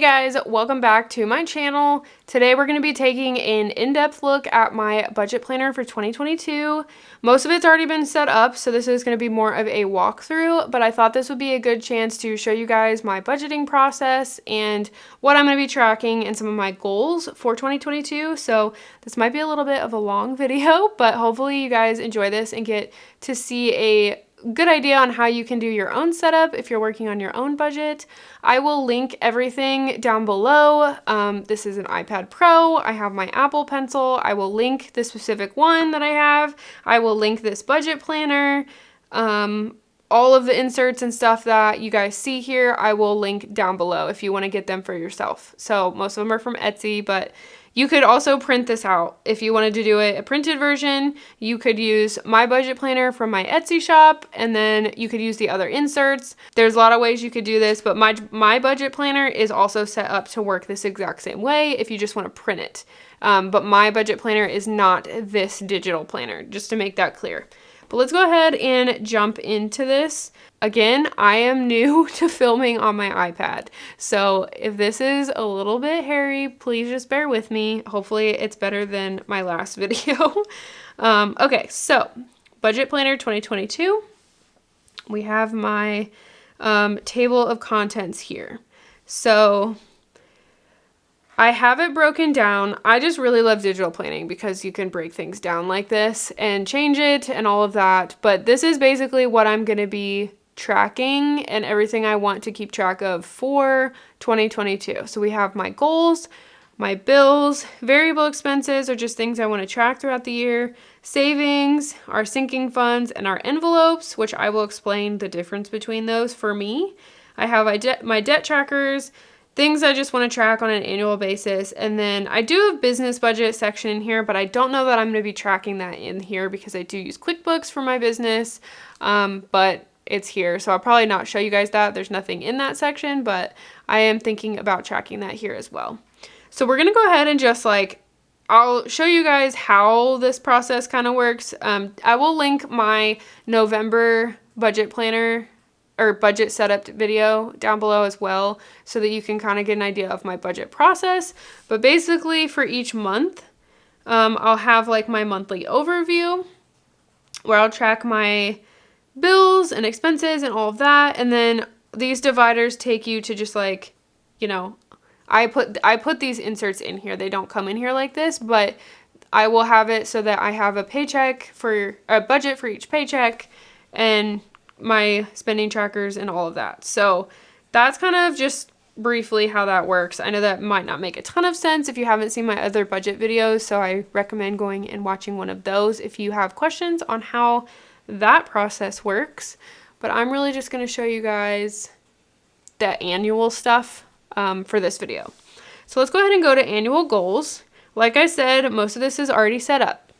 guys, welcome back to my channel. Today we're going to be taking an in-depth look at my budget planner for 2022. Most of it's already been set up, so this is going to be more of a walkthrough, but I thought this would be a good chance to show you guys my budgeting process and what I'm going to be tracking and some of my goals for 2022. So this might be a little bit of a long video, but hopefully you guys enjoy this and get to see a good idea on how you can do your own setup if you're working on your own budget. I will link everything down below. This is an iPad Pro. I have my Apple Pencil. I will link the specific one that I have. I will link this budget planner. All of the inserts and stuff that you guys see here, I will link down below if you want to get them for yourself. So most of them are from Etsy, but you could also print this out. If you wanted to do it a printed version, you could use my budget planner from my Etsy shop, and then you could use the other inserts. There's a lot of ways you could do this, but my budget planner is also set up to work this exact same way if you just want to print it. But my budget planner is not this digital planner, just to make that clear. But let's go ahead and jump into this. Again, I am new to filming on my iPad, so if this is a little bit hairy, please just bear with me. Hopefully it's better than my last video. Okay, so budget planner 2022. We have my table of contents here. So I have it broken down. I just really love digital planning because you can break things down like this and change it and all of that. But this is basically what I'm going to be tracking and everything I want to keep track of for 2022. So we have my goals, my bills, variable expenses are just things I want to track throughout the year, savings, our sinking funds, and our envelopes, which I will explain the difference between those for me. I have my debt trackers, things I just want to track on an annual basis. And then I do have business budget section in here, but I don't know that I'm going to be tracking that in here because I do use QuickBooks for my business. But it's here. So I'll probably not show you guys that. There's nothing in that section, but I am thinking about tracking that here as well. So we're going to go ahead and just I'll show you guys how this process kind of works. I will link my November budget planner or budget setup video down below as well, so that you can kind of get an idea of my budget process. But basically for each month, I'll have my monthly overview where I'll track my bills and expenses and all of that. And then these dividers take you to just I put these inserts in here. They don't come in here like this, but I will have it so that I have a paycheck for a budget for each paycheck and my spending trackers and all of that. So that's kind of just briefly how that works. I know that might not make a ton of sense if you haven't seen my other budget videos, so I recommend going and watching one of those if you have questions on how that process works. But I'm really just going to show you guys the annual stuff for this video. So let's go ahead and go to annual goals. Like I said, most of this is already set up.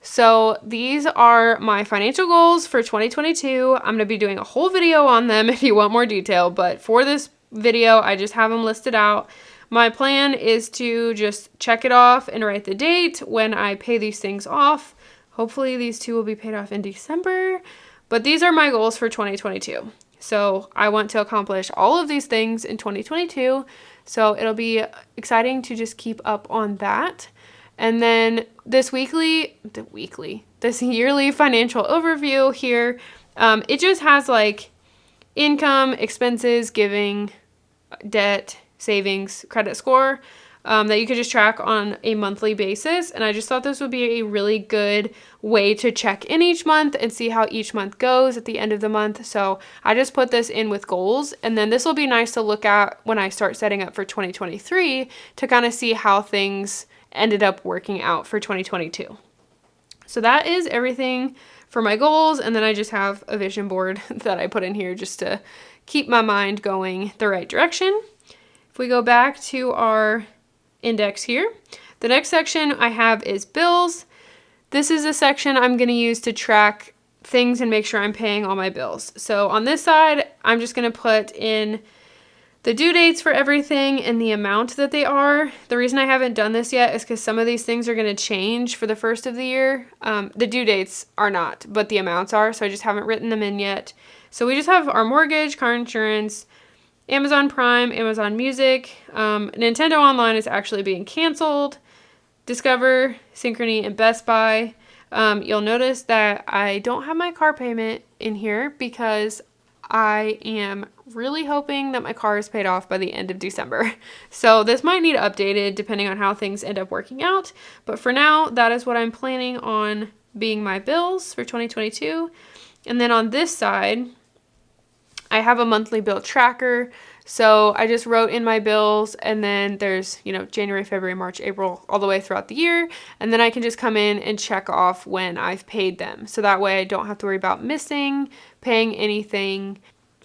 So these are my financial goals for 2022. I'm going to be doing a whole video on them if you want more detail, but for this video, I just have them listed out. My plan is to just check it off and write the date when I pay these things off. Hopefully these two will be paid off in December, but these are my goals for 2022. So I want to accomplish all of these things in 2022. So it'll be exciting to just keep up on that. And then this yearly financial overview here, it just has income, expenses, giving, debt, savings, credit score, that you could just track on a monthly basis. And I just thought this would be a really good way to check in each month and see how each month goes at the end of the month. So I just put this in with goals, and then this will be nice to look at when I start setting up for 2023 to kind of see how things ended up working out for 2022. So that is everything for my goals. And then I just have a vision board that I put in here just to keep my mind going the right direction. If we go back to our index here, the next section I have is bills. This is a section I'm going to use to track things and make sure I'm paying all my bills. So on this side, I'm just going to put in the due dates for everything and the amount that they are. The reason I haven't done this yet is because some of these things are going to change for the first of the year. The due dates are not, but the amounts are, so I just haven't written them in yet. So we just have our mortgage, car insurance, Amazon Prime, Amazon Music. Nintendo Online is actually being canceled. Discover, Synchrony, and Best Buy. You'll notice that I don't have my car payment in here because I am really hoping that my car is paid off by the end of December. So this might need updated depending on how things end up working out. But for now, that is what I'm planning on being my bills for 2022. And then on this side, I have a monthly bill tracker. So I just wrote in my bills, and then there's, January, February, March, April, all the way throughout the year. And then I can just come in and check off when I've paid them. So that way I don't have to worry about paying anything,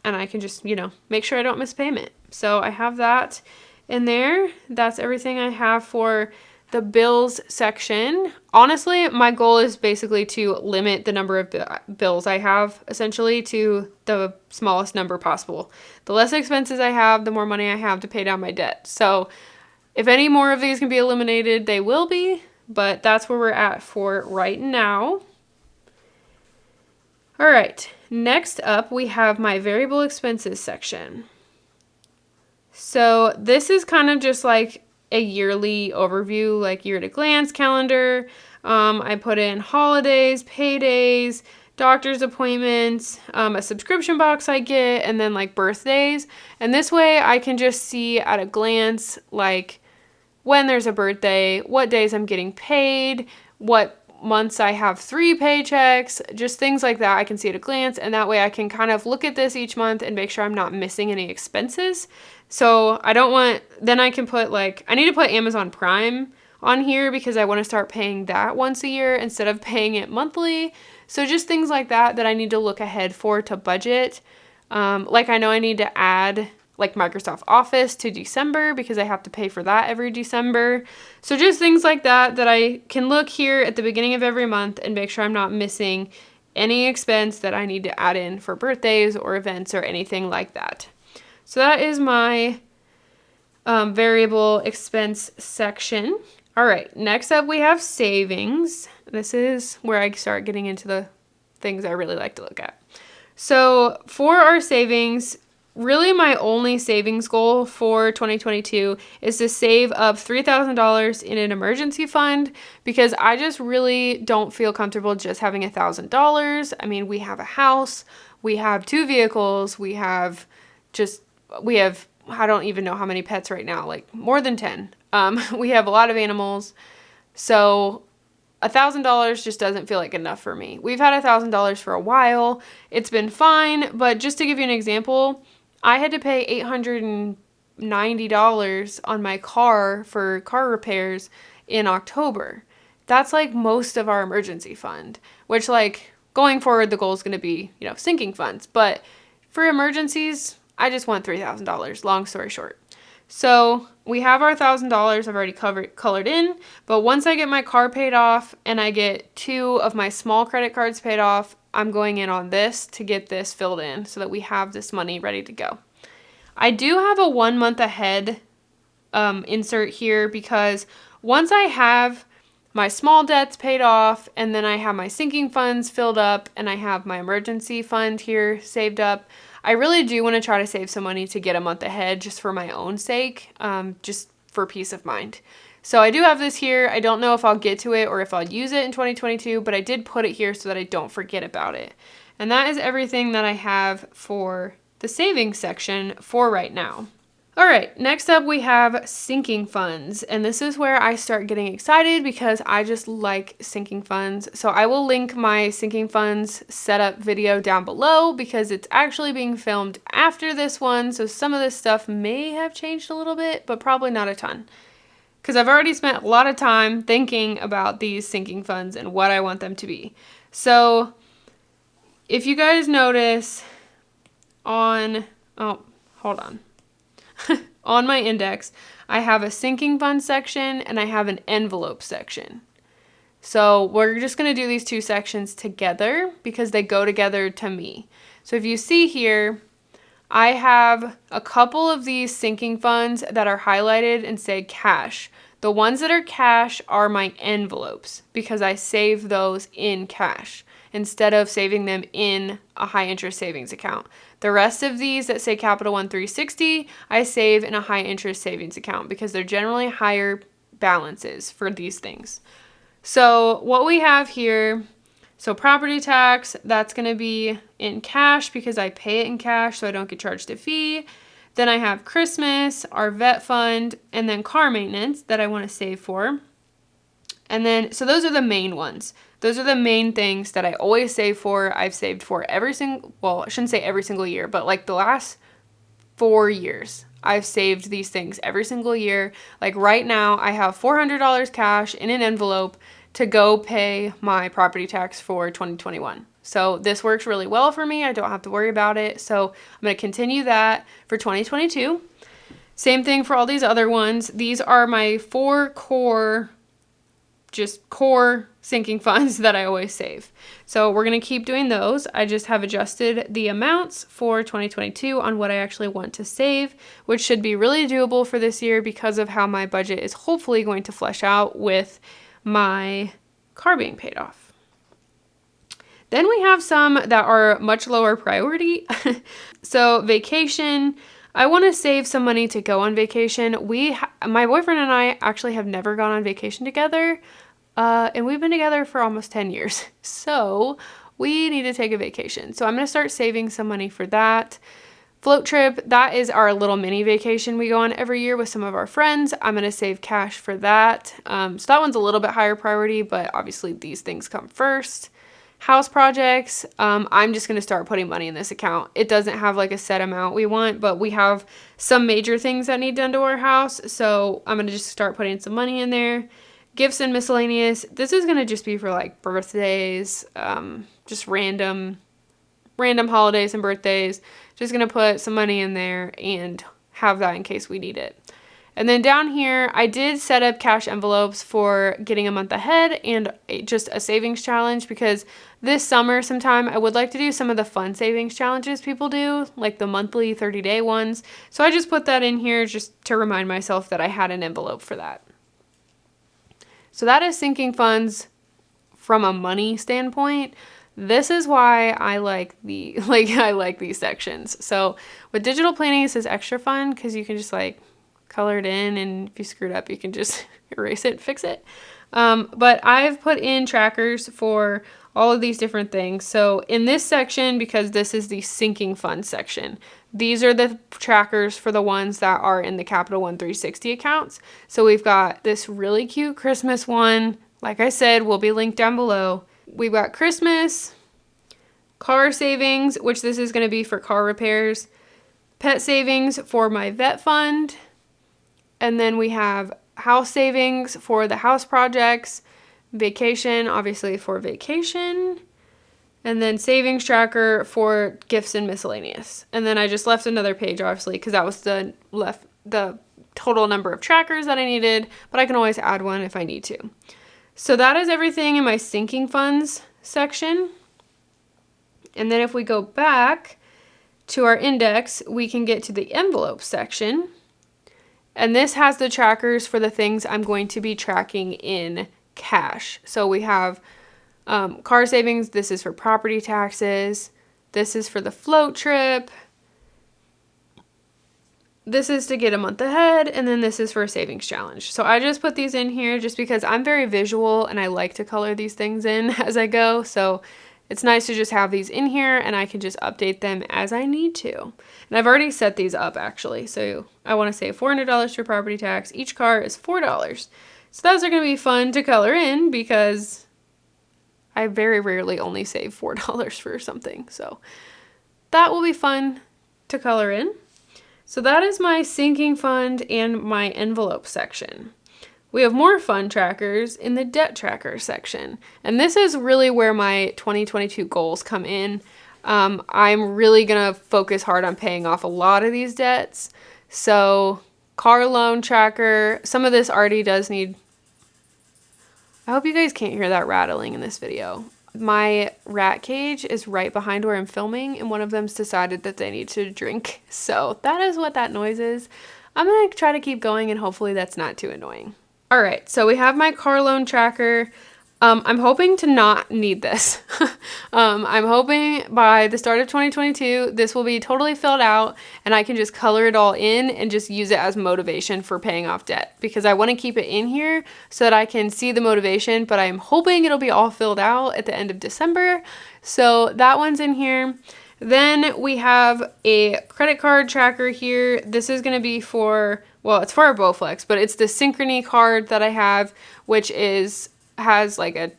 and I can just, make sure I don't miss payment. So I have that in there. That's everything I have for the bills section. Honestly, my goal is basically to limit the number of bills I have, essentially, to the smallest number possible. The less expenses I have, the more money I have to pay down my debt. So if any more of these can be eliminated, they will be, but that's where we're at for right now. All right, next up we have my variable expenses section. So this is kind of just like a yearly overview, like year at a glance calendar. I put in holidays, paydays, doctor's appointments, a subscription box I get, and then like birthdays. And this way I can just see at a glance, like when there's a birthday, what days I'm getting paid, what months I have 3 paychecks, just things like that I can see at a glance. And that way I can kind of look at this each month and make sure I'm not missing any expenses. So then I can put I need to put Amazon Prime on here because I want to start paying that once a year instead of paying it monthly. So just things like that I need to look ahead for to budget. I know I need to add Microsoft Office to December because I have to pay for that every December. So just things like that I can look here at the beginning of every month and make sure I'm not missing any expense that I need to add in for birthdays or events or anything like that. So that is my variable expense section. All right, next up we have savings. This is where I start getting into the things I really like to look at. So for our savings, really my only savings goal for 2022 is to save up $3,000 in an emergency fund because I just really don't feel comfortable just having $1,000. I mean, we have a house, we have 2 vehicles, we have I don't even know how many pets right now, more than 10. We have a lot of animals. So $1,000 just doesn't feel like enough for me. We've had $1,000 for a while. It's been fine. But just to give you an example, I had to pay $890 on my car for car repairs in October. That's most of our emergency fund, which going forward, the goal is going to be, sinking funds. But for emergencies, I just want $3,000, long story short. So we have our $1,000 I've already colored in, but once I get my car paid off and I get 2 of my small credit cards paid off, I'm going in on this to get this filled in so that we have this money ready to go. I do have a 1 month ahead insert here because once I have my small debts paid off and then I have my sinking funds filled up and I have my emergency fund here saved up, I really do want to try to save some money to get a month ahead just for my own sake, just for peace of mind. So I do have this here. I don't know if I'll get to it or if I'll use it in 2022, but I did put it here so that I don't forget about it. And that is everything that I have for the savings section for right now. All right, next up we have sinking funds, and this is where I start getting excited because I just like sinking funds. So I will link my sinking funds setup video down below because it's actually being filmed after this one, so some of this stuff may have changed a little bit, but probably not a ton. Because I've already spent a lot of time thinking about these sinking funds and what I want them to be. So if you guys notice on my index, I have a sinking fund section and I have an envelope section. So we're just going to do these 2 sections together because they go together to me. So if you see here, I have a couple of these sinking funds that are highlighted and say cash. The ones that are cash are my envelopes because I save those in cash instead of saving them in a high interest savings account. The rest of these that say Capital One 360, I save in a high interest savings account because they're generally higher balances for these things. So what we have here, so property tax, that's going to be in cash because I pay it in cash so I don't get charged a fee. Then I have Christmas, our vet fund, and then car maintenance that I want to save for. And then, so those are the main ones. Those are the main things that I always save for. I've saved for every single, well, I shouldn't say every single year, but like the last 4 years, I've saved these things every single year. Like right now, I have $400 cash in an envelope to go pay my property tax for 2021. So this works really well for me. I don't have to worry about it. So I'm going to continue that for 2022. Same thing for all these other ones. These are my 4 core sinking funds that I always save. So we're going to keep doing those. I just have adjusted the amounts for 2022 on what I actually want to save, which should be really doable for this year because of how my budget is hopefully going to flesh out with my car being paid off. Then we have some that are much lower priority. So vacation, I want to save some money to go on vacation. My boyfriend and I actually have never gone on vacation together. And we've been together for almost 10 years. So we need to take a vacation. So I'm going to start saving some money for that. Float trip, that is our little mini vacation we go on every year with some of our friends. I'm going to save cash for that. So that one's a little bit higher priority, but obviously these things come first. House projects, I'm just going to start putting money in this account. It doesn't have like a set amount we want, but we have some major things that need done to our house. So I'm going to just start putting some money in there. Gifts and miscellaneous, this is going to just be for like birthdays, just random holidays and birthdays. Just going to put some money in there and have that in case we need it. And then down here, I did set up cash envelopes for getting a month ahead and just a savings challenge because this summer sometime I would like to do some of the fun savings challenges people do, like the monthly 30-day ones. So I just put that in here just to remind myself that I had an envelope for that. So that is sinking funds from a money standpoint. This is why I like these sections. So with digital planning, this is extra fun because you can just like color it in, and if you screw it up, you can just erase it, fix it. But I've put in trackers for all of these different things. So in this section, because this is the sinking fund section, these are the trackers for the ones that are in the Capital One 360 accounts. So we've got this really cute Christmas one. Like I said, will be linked down below. We've got Christmas, car savings, which this is going to be for car repairs, pet savings for my vet fund, and then we have house savings for the house projects, vacation, obviously for vacation, and then savings tracker for gifts and miscellaneous. And then I just left another page, obviously, because that was the total number of trackers that I needed, but I can always add one if I need to. So that is everything in my sinking funds section. And then if we go back to our index, we can get to the envelope section. And this has the trackers for the things I'm going to be tracking in cash. So we have car savings. This is for property taxes. This is for the float trip. This is to get a month ahead. And then this is for a savings challenge. So I just put these in here just because I'm very visual and I like to color these things in as I go. So it's nice to just have these in here and I can just update them as I need to. And I've already set these up actually. So I want to save $400 for property tax. Each car is $4. So those are going to be fun to color in because I very rarely only save $4 for something. So that will be fun to color in. So that is my sinking fund and my envelope section. We have more fun trackers in the debt tracker section. And this is really where my 2022 goals come in. I'm really going to focus hard on paying off a lot of these debts. So car loan tracker, some of this already does need, I hope you guys can't hear that rattling in this video. My rat cage is right behind where I'm filming and one of them's decided that they need to drink. So that is what that noise is. I'm going to try to keep going and hopefully that's not too annoying. All right, so we have my car loan tracker. I'm hoping to not need this. I'm hoping by the start of 2022, this will be totally filled out and I can just color it all in and just use it as motivation for paying off debt, because I want to keep it in here so that I can see the motivation, but I'm hoping it'll be all filled out at the end of December. So that one's in here. Then we have a credit card tracker here. This is going to be for, well, it's for our Bowflex, but it's the Synchrony card that I have, which has like a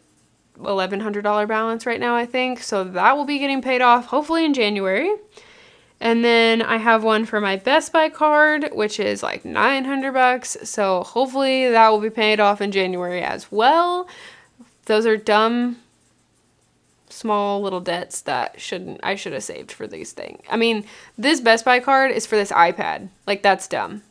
$1,100 balance right now, I think. So that will be getting paid off hopefully in January. And then I have one for my Best Buy card, which is like $900. So hopefully that will be paid off in January as well. Those are dumb, small little debts that I should have saved for these things. I mean, this Best Buy card is for this iPad. Like, that's dumb.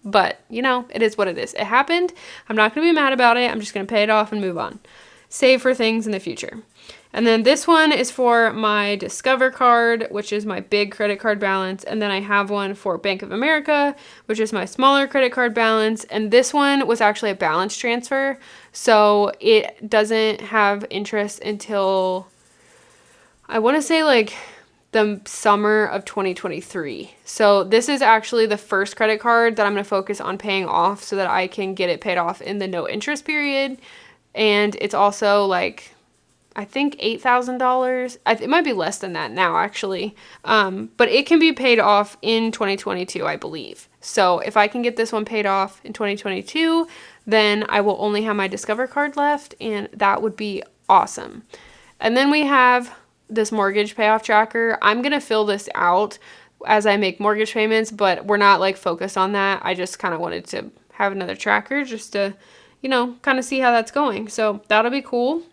But, you know, it is what it is. It happened. I'm not going to be mad about it. I'm just going to pay it off and move on. Save for things in the future. And then this one is for my Discover card, which is my big credit card balance. And then I have one for Bank of America, which is my smaller credit card balance. And this one was actually a balance transfer. So it doesn't have interest until, I want to say, like the summer of 2023. So this is actually the first credit card that I'm going to focus on paying off so that I can get it paid off in the no interest period. And it's also like, I think $8,000. It might be less than that now, actually. But it can be paid off in 2022, I believe. So if I can get this one paid off in 2022, then I will only have my Discover card left, and that would be awesome. And then we have this mortgage payoff tracker. I'm going to fill this out as I make mortgage payments, but we're not like focused on that. I just kind of wanted to have another tracker just to, you know, kind of see how that's going. So that'll be cool.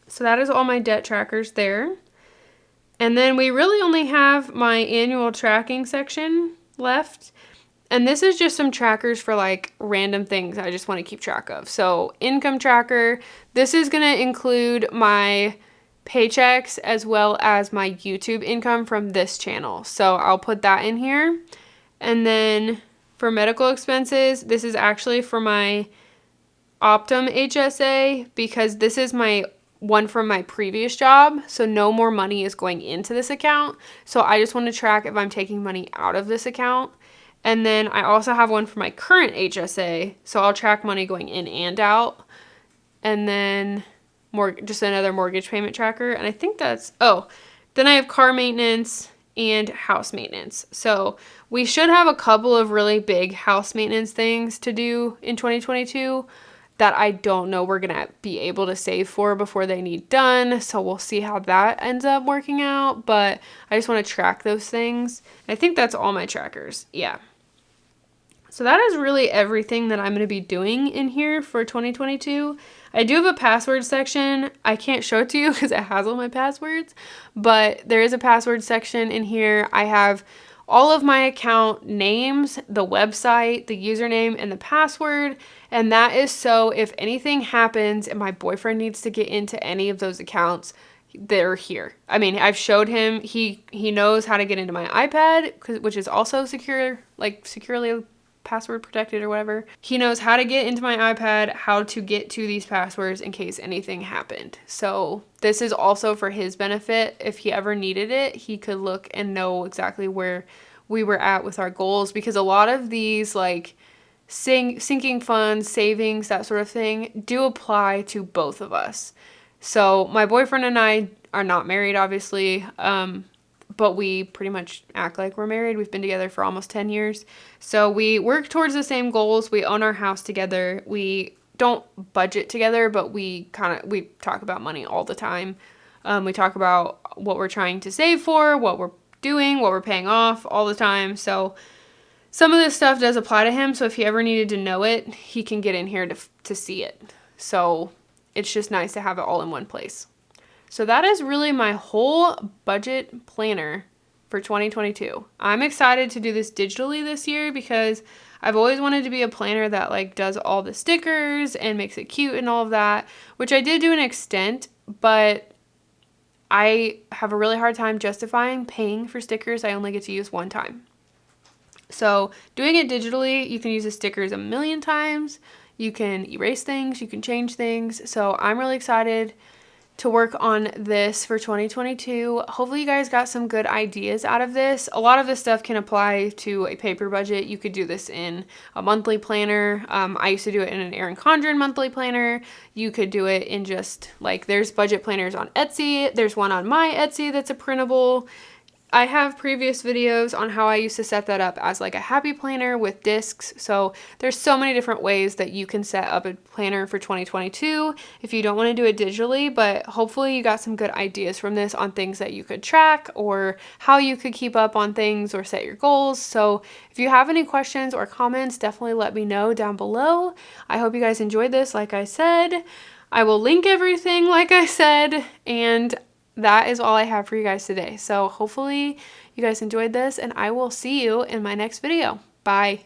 So that is all my debt trackers there. And then we really only have my annual tracking section left. And this is just some trackers for like random things I just want to keep track of. So income tracker, this is going to include my paychecks as well as my YouTube income from this channel. So I'll put that in here. And then for medical expenses, this is actually for my Optum HSA, because this is my one from my previous job. So no more money is going into this account. So I just want to track if I'm taking money out of this account. And then I also have one for my current HSA. So I'll track money going in and out. And then just another mortgage payment tracker. And I think that's, then I have car maintenance and house maintenance. So we should have a couple of really big house maintenance things to do in 2022 that I don't know we're going to be able to save for before they need done. So we'll see how that ends up working out. But I just want to track those things. I think that's all my trackers. Yeah. So that is really everything that I'm going to be doing in here for 2022. I do have a password section. I can't show it to you because it has all my passwords, but there is a password section in here. I have all of my account names, the website, the username, and the password. And that is so if anything happens and my boyfriend needs to get into any of those accounts, they're here. I mean, I've showed him, he knows how to get into my iPad, which is also secure, like securely password protected or whatever. He knows how to get into my iPad, how to get to these passwords in case anything happened. So this is also for his benefit. If he ever needed it, he could look and know exactly where we were at with our goals, because a lot of these like sinking funds, savings, that sort of thing do apply to both of us. So my boyfriend and I are not married, obviously, but we pretty much act like we're married. We've been together for almost 10 years. So we work towards the same goals. We own our house together. We don't budget together, but we talk about money all the time. We talk about what we're trying to save for, what we're doing, what we're paying off all the time. So some of this stuff does apply to him. So if he ever needed to know it, he can get in here to see it. So it's just nice to have it all in one place. So that is really my whole budget planner for 2022. I'm excited to do this digitally this year because I've always wanted to be a planner that like does all the stickers and makes it cute and all of that, which I did to an extent, but I have a really hard time justifying paying for stickers I only get to use one time. So doing it digitally, you can use the stickers a million times. You can erase things, you can change things. So I'm really excited to work on this for 2022. Hopefully you guys got some good ideas out of this. A lot of this stuff can apply to a paper budget. You could do this in a monthly planner. I used to do it in an Erin Condren monthly planner. You could do it in just like, there's budget planners on Etsy. There's one on my Etsy that's a printable. I have previous videos on how I used to set that up as like a happy planner with discs. So there's so many different ways that you can set up a planner for 2022 if you don't want to do it digitally, but hopefully you got some good ideas from this on things that you could track or how you could keep up on things or set your goals. So if you have any questions or comments, definitely let me know down below. I hope you guys enjoyed this. Like I said, I will link everything like I said, and that is all I have for you guys today. So hopefully you guys enjoyed this, and I will see you in my next video. Bye.